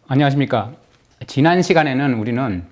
안녕하십니까. 지난 시간에는 우리는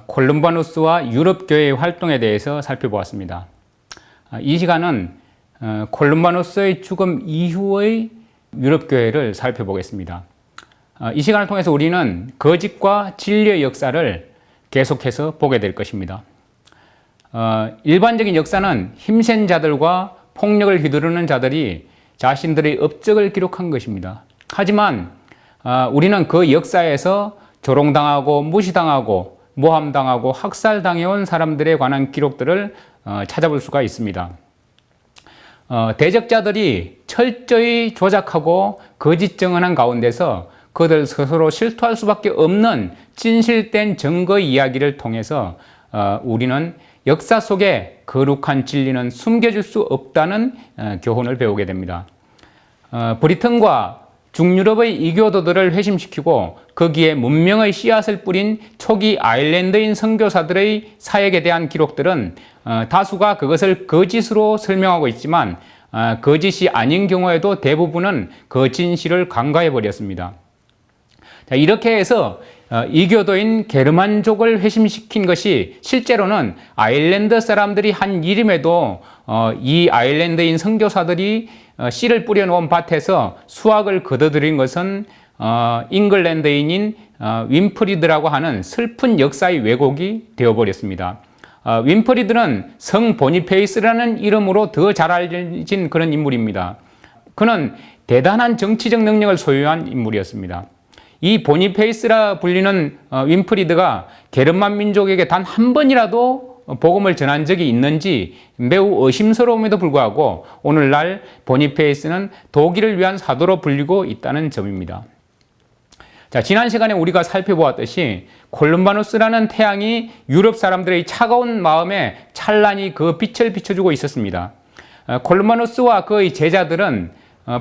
콜룸바누스와 유럽교회의 활동에 대해서 살펴보았습니다. 이 시간은 콜룸바누스의 죽음 이후의 유럽교회를 살펴보겠습니다. 이 시간을 통해서 우리는 거짓과 진리의 역사를 계속해서 보게 될 것입니다. 일반적인 역사는 힘센 자들과 폭력을 휘두르는 자들이 자신들의 업적을 기록한 것입니다. 하지만 우리는 그 역사에서 조롱당하고 무시당하고 모함당하고 학살당해온 사람들에 관한 기록들을 찾아볼 수가 있습니다. 대적자들이 철저히 조작하고 거짓 증언한 가운데서 그들 스스로 실토할 수밖에 없는 진실된 증거 이야기를 통해서 우리는 역사 속에 거룩한 진리는 숨겨질 수 없다는 교훈을 배우게 됩니다. 브리튼과 중유럽의 이교도들을 회심시키고 거기에 문명의 씨앗을 뿌린 초기 아일랜드인 선교사들의 사역에 대한 기록들은 다수가 그것을 거짓으로 설명하고 있지만 거짓이 아닌 경우에도 대부분은 그 진실을 간과해 버렸습니다. 이렇게 해서 이교도인 게르만족을 회심시킨 것이 실제로는 아일랜드 사람들이 한 일임에도 이 아일랜드인 선교사들이 씨를 뿌려놓은 밭에서 수확을 거둬들인 것은 잉글랜드인인 윈프리드라고 하는 슬픈 역사의 왜곡이 되어버렸습니다. 윈프리드는 성 보니페이스라는 이름으로 더 잘 알려진 그런 인물입니다. 그는 대단한 정치적 능력을 소유한 인물이었습니다. 이 보니페이스라 불리는 윈프리드가 게르만 민족에게 단 한 번이라도 복음을 전한 적이 있는지 매우 의심스러움에도 불구하고 오늘날 보니페이스는 독일을 위한 사도로 불리고 있다는 점입니다. 자, 지난 시간에 우리가 살펴보았듯이 콜룸바누스라는 태양이 유럽 사람들의 차가운 마음에 찬란히 그 빛을 비춰주고 있었습니다. 콜룸바누스와 그의 제자들은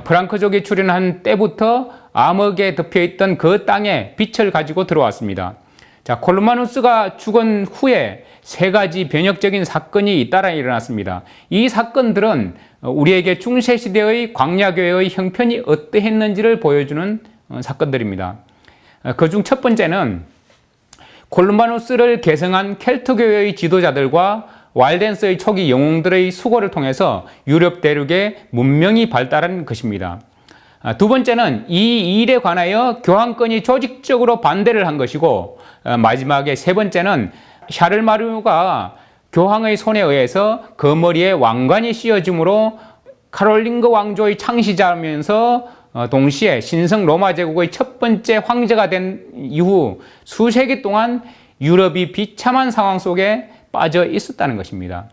프랑크족이 출현한 때부터 암흑에 덮여있던 그 땅에 빛을 가지고 들어왔습니다. 자, 콜룸바누스가 죽은 후에 세 가지 변혁적인 사건이 잇따라 일어났습니다. 이 사건들은 우리에게 중세시대의 광야교회의 형편이 어떠했는지를 보여주는 사건들입니다. 그중 첫 번째는 콜룸바누스를 계승한 켈트교회의 지도자들과 와일덴스의 초기 영웅들의 수고를 통해서 유럽 대륙의 문명이 발달한 것입니다. 두 번째는 이 일에 관하여 교황권이 조직적으로 반대를 한 것이고, 마지막에 세 번째는 샤를마르가 교황의 손에 의해서 그 머리에 왕관이 씌워짐으로 카롤링그 왕조의 창시자면서 동시에 신성 로마 제국의 첫 번째 황제가 된 이후 수세기 동안 유럽이 비참한 상황 속에 빠져 있었다는 것입니다.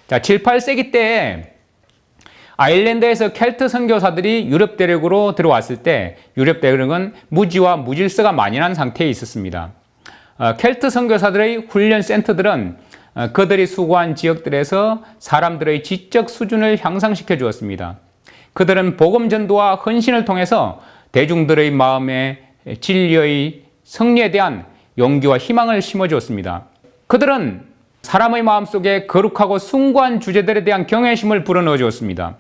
자, 7, 8세기 때에 아일랜드에서 켈트 선교사들이 유럽 대륙으로 들어왔을 때 유럽 대륙은 무지와 무질서가 만연한 상태에 있었습니다. 켈트 선교사들의 훈련 센터들은 그들이 수고한 지역들에서 사람들의 지적 수준을 향상시켜 주었습니다. 그들은 복음 전도와 헌신을 통해서 대중들의 마음에 진리의 승리에 대한 용기와 희망을 심어 주었습니다. 그들은 사람의 마음속에 거룩하고 숭고한 주제들에 대한 경외심을 불어넣어 주었습니다.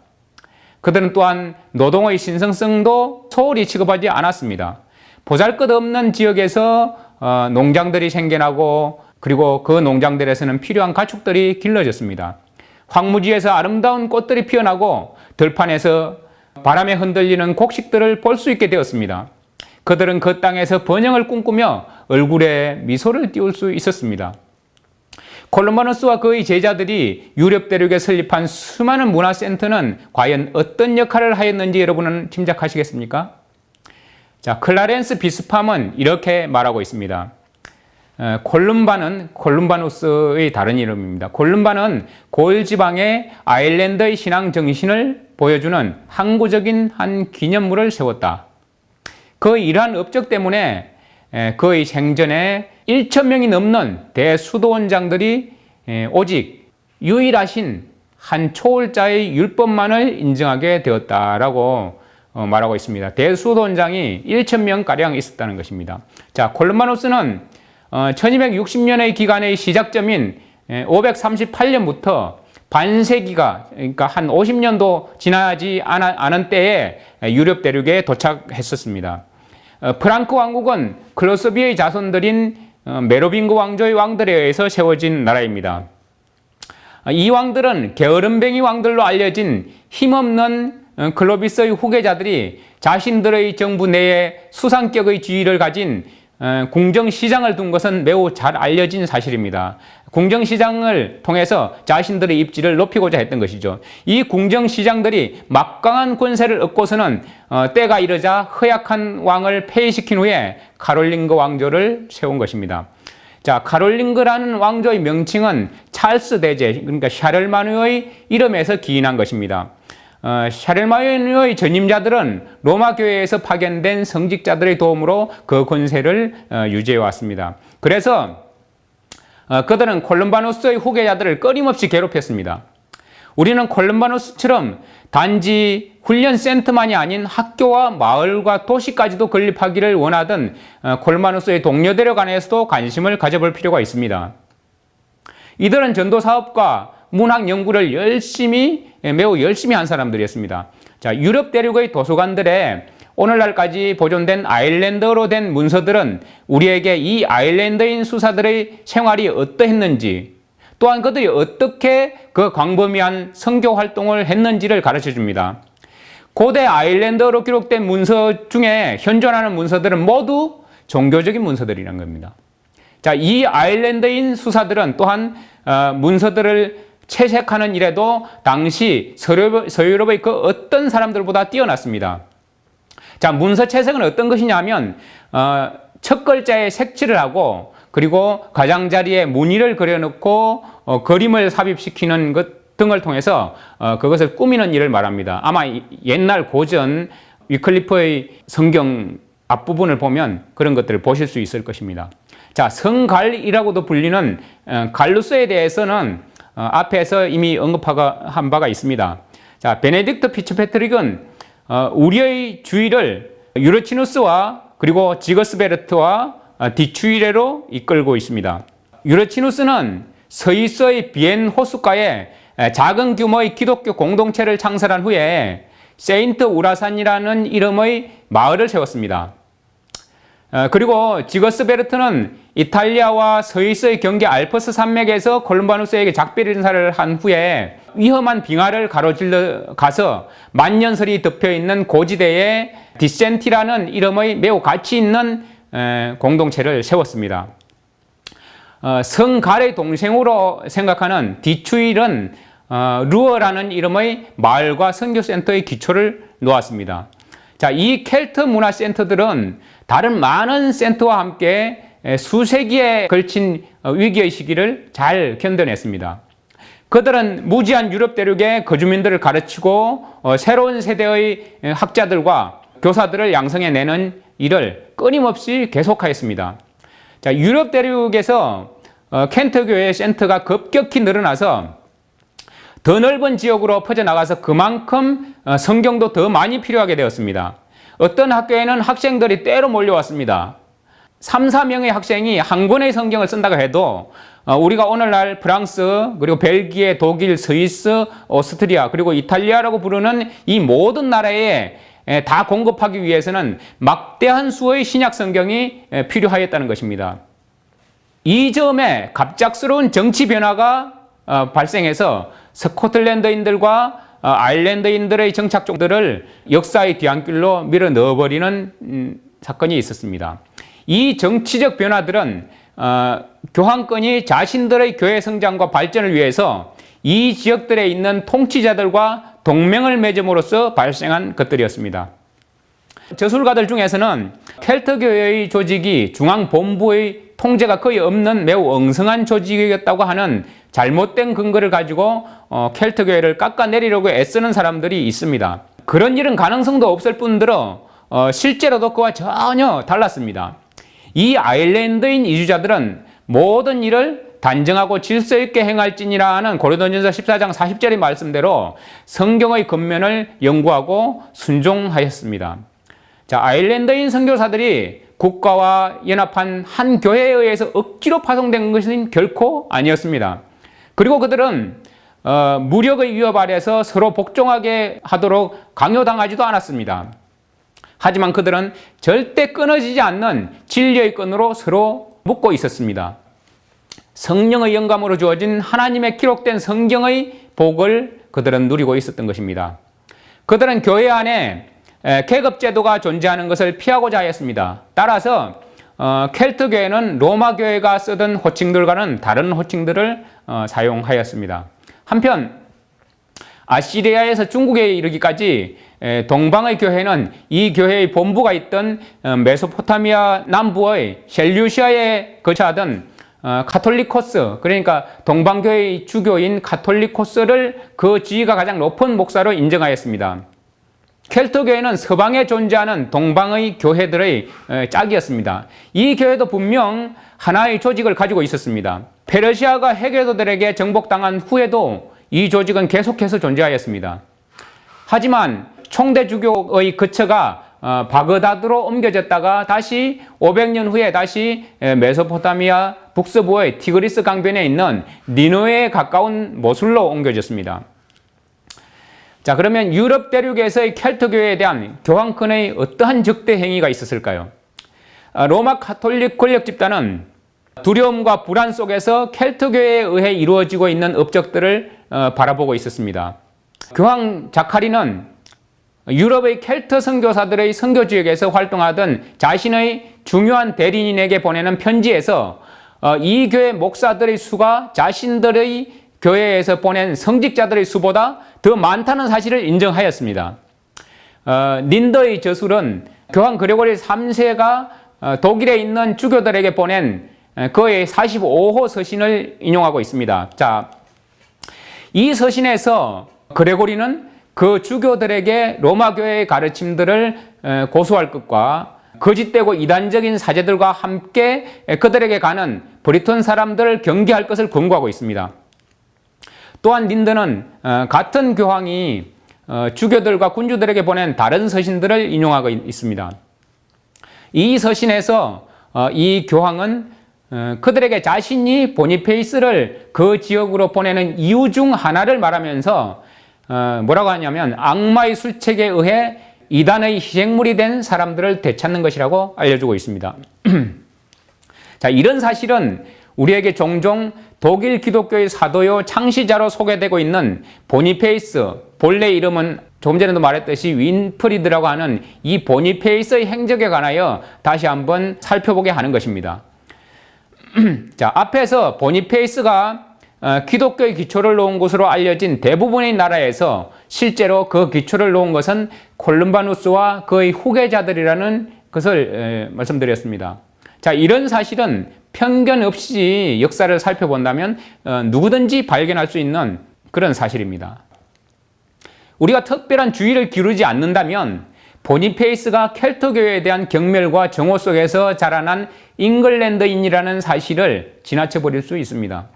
그들은 또한 노동의 신성성도 소홀히 취급하지 않았습니다. 보잘것없는 지역에서 농장들이 생겨나고 그리고 그 농장들에서는 필요한 가축들이 길러졌습니다. 황무지에서 아름다운 꽃들이 피어나고 들판에서 바람에 흔들리는 곡식들을 볼 수 있게 되었습니다. 그들은 그 땅에서 번영을 꿈꾸며 얼굴에 미소를 띄울 수 있었습니다. 콜룸바누스와 그의 제자들이 유럽 대륙에 설립한 수많은 문화센터는 과연 어떤 역할을 하였는지 여러분은 짐작하시겠습니까? 자, 클라렌스 비스팜은 이렇게 말하고 있습니다. 콜룸바는 콜룸바누스의 다른 이름입니다. 콜룸바는 고일 지방의 아일랜드의 신앙 정신을 보여주는 항구적인 한 기념물을 세웠다. 그 이러한 업적 때문에 그의 생전에 1,000명이 넘는 대수도원장들이 오직 유일하신 한 초월자의 율법만을 인정하게 되었다라고 말하고 있습니다. 대수도원장이 1,000명가량 있었다는 것입니다. 자, 콜룸바누스는 1260년의 기간의 시작점인 538년부터 반세기가, 그러니까 한 50년도 지나지 않은 때에 유럽 대륙에 도착했었습니다. 프랑크 왕국은 클로스비의 자손들인 메로빙고 왕조의 왕들에 의해서 세워진 나라입니다. 이 왕들은 게으름뱅이 왕들로 알려진 힘없는 클로비스의 후계자들이 자신들의 정부 내에 수상격의 지위를 가진 궁정시장을 둔 것은 매우 잘 알려진 사실입니다. 궁정시장을 통해서 자신들의 입지를 높이고자 했던 것이죠. 이 궁정시장들이 막강한 권세를 얻고서는 때가 이르자 허약한 왕을 폐위시킨 후에 카롤링그 왕조를 세운 것입니다. 자, 카롤링그라는 왕조의 명칭은 찰스 대제, 그러니까 샤를마누의 이름에서 기인한 것입니다. 샤를마누의 전임자들은 로마 교회에서 파견된 성직자들의 도움으로 그 권세를 유지해 왔습니다. 그래서 그들은 콜룸바누스의 후계자들을 끊임없이 괴롭혔습니다. 우리는 콜룸바누스처럼 단지 훈련 센터만이 아닌 학교와 마을과 도시까지도 건립하기를 원하던 콜룸바누스의 동료들에 관해서도 관심을 가져볼 필요가 있습니다. 이들은 전도 사업과 문학 연구를 매우 열심히 한 사람들이었습니다. 자, 유럽 대륙의 도서관들에 오늘날까지 보존된 아일랜드어로 된 문서들은 우리에게 이 아일랜드인 수사들의 생활이 어떠했는지, 또한 그들이 어떻게 그 광범위한 선교 활동을 했는지를 가르쳐 줍니다. 고대 아일랜드어로 기록된 문서 중에 현존하는 문서들은 모두 종교적인 문서들이라는 겁니다. 자, 이 아일랜드인 수사들은 또한 문서들을 채색하는 일에도 당시 서유럽의 그 어떤 사람들보다 뛰어났습니다. 자, 문서 채색은 어떤 것이냐면 첫 글자에 색칠을 하고 그리고 가장자리에 무늬를 그려놓고 그림을 삽입시키는 것 등을 통해서 그것을 꾸미는 일을 말합니다. 아마 옛날 고전 위클리프의 성경 앞부분을 보면 그런 것들을 보실 수 있을 것입니다. 자, 성갈이라고도 불리는 갈루스에 대해서는 앞에서 이미 언급한 바가 있습니다. 자, 베네딕트 피츠패트릭은 우리의 주의를 유르치누스와 그리고 지거스베르트와 디추이레로 이끌고 있습니다. 유르치누스는 스위스의 비엔 호숫가에 작은 규모의 기독교 공동체를 창설한 후에 세인트 우라산이라는 이름의 마을을 세웠습니다. 그리고 지거스베르트는 이탈리아와 스위스의 경계 알프스 산맥에서 콜룸바누스에게 작별 인사를 한 후에 위험한 빙하를 가로질러 가서 만년설이 덮여있는 고지대에 디센티라는 이름의 매우 가치 있는 공동체를 세웠습니다. 성갈의 동생으로 생각하는 디추일은 루어라는 이름의 마을과 선교센터의 기초를 놓았습니다. 자, 이 켈트 문화센터들은 다른 많은 센터와 함께 수세기에 걸친 위기의 시기를 잘 견뎌냈습니다. 그들은 무지한 유럽 대륙의 거주민들을 가르치고 새로운 세대의 학자들과 교사들을 양성해내는 일을 끊임없이 계속하였습니다. 자, 유럽 대륙에서 켄터교회 센터가 급격히 늘어나서 더 넓은 지역으로 퍼져나가서 그만큼 성경도 더 많이 필요하게 되었습니다. 어떤 학교에는 학생들이 때로 몰려왔습니다. 3, 4명의 학생이 한 권의 성경을 쓴다고 해도 우리가 오늘날 프랑스, 그리고 벨기에, 독일, 스위스, 오스트리아, 그리고 이탈리아라고 부르는 이 모든 나라에 다 공급하기 위해서는 막대한 수의 신약 성경이 필요하였다는 것입니다. 이 점에 갑작스러운 정치 변화가 발생해서 스코틀랜드인들과 아일랜드인들의 정착종들을 역사의 뒤안길로 밀어 넣어버리는 사건이 있었습니다. 이 정치적 변화들은 교황권이 자신들의 교회 성장과 발전을 위해서 이 지역들에 있는 통치자들과 동맹을 맺음으로써 발생한 것들이었습니다. 저술가들 중에서는 켈트교회의 조직이 중앙본부의 통제가 거의 없는 매우 엉성한 조직이었다고 하는 잘못된 근거를 가지고 켈트교회를 깎아내리려고 애쓰는 사람들이 있습니다. 그런 일은 가능성도 없을 뿐더러 실제로도 그와 전혀 달랐습니다. 이 아일랜드인 이주자들은 모든 일을 단정하고 질서 있게 행할지니라 하는 고린도전서 14장 40절의 말씀대로 성경의 겉면을 연구하고 순종하였습니다. 자, 아일랜드인 선교사들이 국가와 연합한 한 교회에 의해서 억지로 파송된 것은 결코 아니었습니다. 그리고 그들은 무력의 위협 아래서 서로 복종하게 하도록 강요당하지도 않았습니다. 하지만 그들은 절대 끊어지지 않는 진리의 끈으로 서로 묶고 있었습니다. 성령의 영감으로 주어진 하나님의 기록된 성경의 복을 그들은 누리고 있었던 것입니다. 그들은 교회 안에 계급제도가 존재하는 것을 피하고자 하였습니다. 따라서 켈트 교회는 로마 교회가 쓰던 호칭들과는 다른 호칭들을 사용하였습니다. 한편 아시리아에서 중국에 이르기까지 동방의 교회는 이 교회의 본부가 있던 메소포타미아 남부의 셀루시아에 거처하던 카톨리코스, 그러니까 동방교회의 주교인 카톨리코스를 그 지위가 가장 높은 목사로 인정하였습니다. 켈트 교회는 서방에 존재하는 동방의 교회들의 짝이었습니다. 이 교회도 분명 하나의 조직을 가지고 있었습니다. 페르시아가 해교도들에게 정복당한 후에도 이 조직은 계속해서 존재하였습니다. 하지만 총대주교의 거처가 바그다드로 옮겨졌다가 다시 500년 후에 다시 메소포타미아 북서부의 티그리스 강변에 있는 니누에 가까운 모술로 옮겨졌습니다. 자, 그러면 유럽 대륙에서의 켈트 교회에 대한 교황권의 어떠한 적대 행위가 있었을까요? 로마 가톨릭 권력 집단은 두려움과 불안 속에서 켈트 교회에 의해 이루어지고 있는 업적들을 바라보고 있었습니다. 교황 자카리는 유럽의 켈트 선교사들의 선교 지역에서 활동하던 자신의 중요한 대리인에게 보내는 편지에서 이 교회 목사들의 수가 자신들의 교회에서 보낸 성직자들의 수보다 더 많다는 사실을 인정하였습니다. 닌더의 저술은 교황 그레고리 3세가 독일에 있는 주교들에게 보낸 그의 45호 서신을 인용하고 있습니다. 자, 이 서신에서 그레고리는 그 주교들에게 로마 교회의 가르침들을 고수할 것과 거짓되고 이단적인 사제들과 함께 그들에게 가는 브리턴 사람들을 경계할 것을 권고하고 있습니다. 또한 닌더는 같은 교황이 주교들과 군주들에게 보낸 다른 서신들을 인용하고 있습니다. 이 서신에서 이 교황은 그들에게 자신이 보니페이스를 그 지역으로 보내는 이유 중 하나를 말하면서 뭐라고 하냐면 악마의 술책에 의해 이단의 희생물이 된 사람들을 되찾는 것이라고 알려주고 있습니다. 자, 이런 사실은 우리에게 종종 독일 기독교의 사도요 창시자로 소개되고 있는 보니페이스, 본래 이름은 조금 전에도 말했듯이 윈프리드라고 하는 이 보니페이스의 행적에 관하여 다시 한번 살펴보게 하는 것입니다. 자, 앞에서 보니페이스가 기독교의 기초를 놓은 것으로 알려진 대부분의 나라에서 실제로 그 기초를 놓은 것은 콜룸바누스와 그의 후계자들이라는 것을 말씀드렸습니다. 자, 이런 사실은 편견 없이 역사를 살펴본다면 누구든지 발견할 수 있는 그런 사실입니다. 우리가 특별한 주의를 기울이지 않는다면 보니페이스가 켈트 교회에 대한 경멸과 정오 속에서 자라난 잉글랜드인이라는 사실을 지나쳐 버릴 수 있습니다.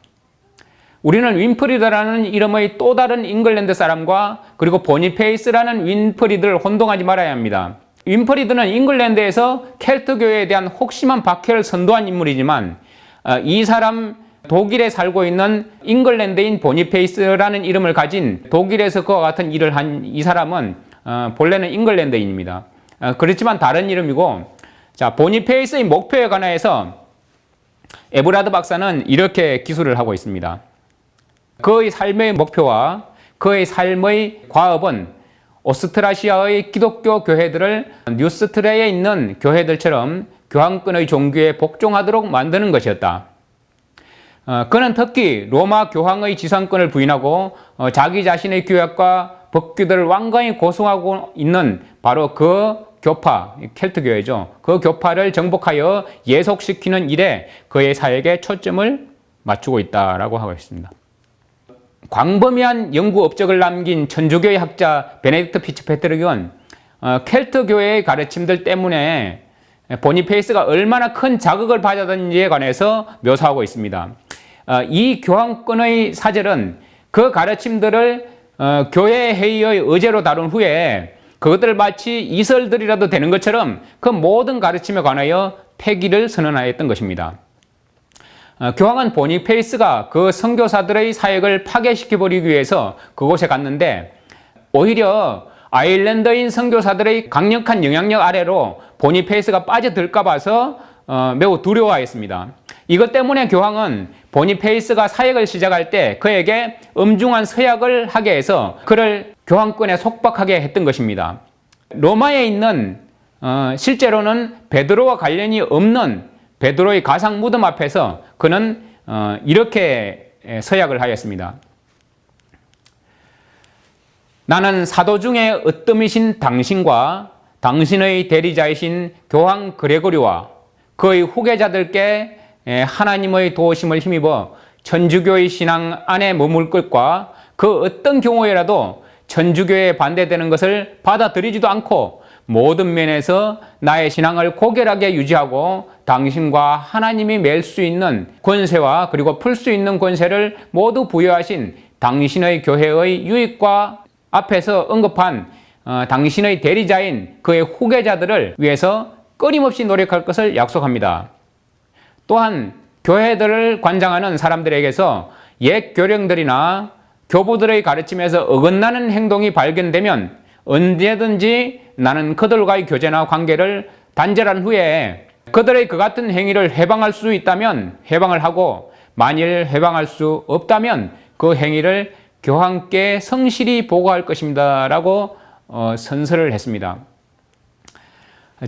우리는 윈프리드라는 이름의 또 다른 잉글랜드 사람과 그리고 보니페이스라는 윈프리드를 혼동하지 말아야 합니다. 윈프리드는 잉글랜드에서 켈트 교회에 대한 혹심한 박해를 선도한 인물이지만 이 사람 독일에 살고 있는 잉글랜드인 보니페이스라는 이름을 가진 독일에서 그와 같은 일을 한 이 사람은 본래는 잉글랜드인입니다. 그렇지만 다른 이름이고, 자, 보니페이스의 목표에 관해서 에브라드 박사는 이렇게 기술을 하고 있습니다. 그의 삶의 목표와 그의 삶의 과업은 오스트라시아의 기독교 교회들을 뉴스트레에 있는 교회들처럼 교황권의 종교에 복종하도록 만드는 것이었다. 그는 특히 로마 교황의 지상권을 부인하고 자기 자신의 규약과 법규들을 완강히 고수하고 있는 바로 그 교파, 켈트 교회죠. 그 교파를 정복하여 예속시키는 일에 그의 사역에 초점을 맞추고 있다라고 하고 있습니다. 광범위한 연구 업적을 남긴 천주교의 학자 베네딕트 피츠패트릭은 켈트 교회의 가르침들 때문에 보니페이스가 얼마나 큰 자극을 받았는지에 관해서 묘사하고 있습니다. 이 교황권의 사절은 그 가르침들을 교회 회의의 의제로 다룬 후에 그것들을 마치 이설들이라도 되는 것처럼 그 모든 가르침에 관하여 폐기를 선언하였던 것입니다. 교황은 보니페이스가 그 선교사들의 사역을 파괴시켜버리기 위해서 그곳에 갔는데 오히려 아일랜드인 선교사들의 강력한 영향력 아래로 보니페이스가 빠져들까 봐서 매우 두려워했습니다. 이것 때문에 교황은 보니페이스가 사역을 시작할 때 그에게 엄중한 서약을 하게 해서 그를 교황권에 속박하게 했던 것입니다. 로마에 있는 실제로는 베드로와 관련이 없는 베드로의 가상 무덤 앞에서 그는 이렇게 서약을 하였습니다. 나는 사도 중에 으뜸이신 당신과 당신의 대리자이신 교황 그레고리와 그의 후계자들께 하나님의 도우심을 힘입어 천주교의 신앙 안에 머물 것과 그 어떤 경우에라도 천주교에 반대되는 것을 받아들이지도 않고 모든 면에서 나의 신앙을 고결하게 유지하고 당신과 하나님이 맬 수 있는 권세와 그리고 풀 수 있는 권세를 모두 부여하신 당신의 교회의 유익과 앞에서 언급한 당신의 대리자인 그의 후계자들을 위해서 끊임없이 노력할 것을 약속합니다. 또한 교회들을 관장하는 사람들에게서 옛 교령들이나 교부들의 가르침에서 어긋나는 행동이 발견되면 언제든지 나는 그들과의 교제나 관계를 단절한 후에 그들의 그 같은 행위를 해방할 수 있다면 해방을 하고 만일 해방할 수 없다면 그 행위를 교황께 성실히 보고할 것입니다 라고 선서를 했습니다.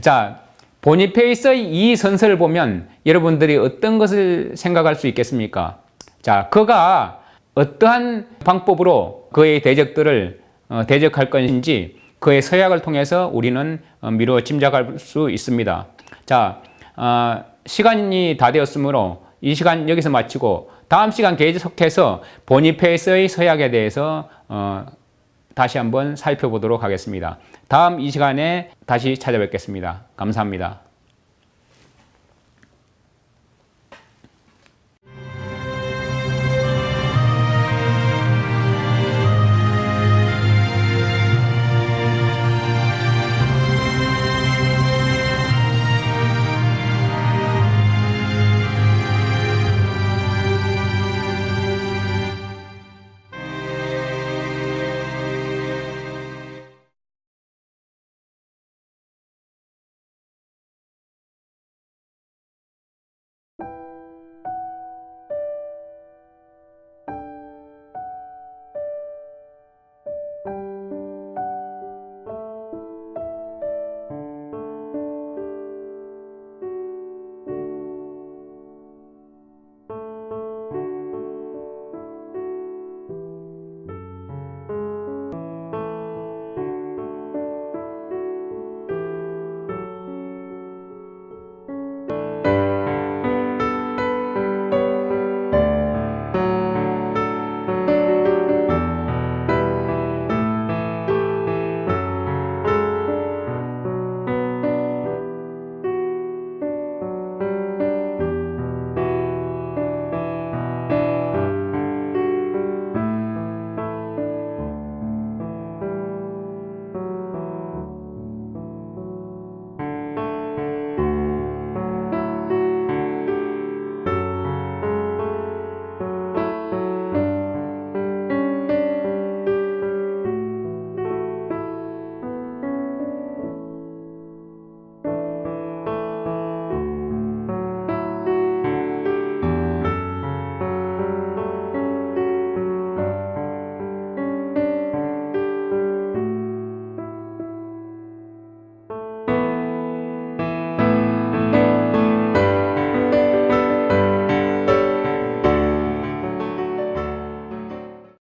자, 보니페이스의 이 선서를 보면 여러분들이 어떤 것을 생각할 수 있겠습니까? 자, 그가 어떠한 방법으로 그의 대적들을 대적할 것인지 그의 서약을 통해서 우리는 미루어 짐작할 수 있습니다. 자, 시간이 다 되었으므로 이 시간 여기서 마치고 다음 시간 계속해서 보니페이스의 서약에 대해서 다시 한번 살펴보도록 하겠습니다. 다음 이 시간에 다시 찾아뵙겠습니다. 감사합니다.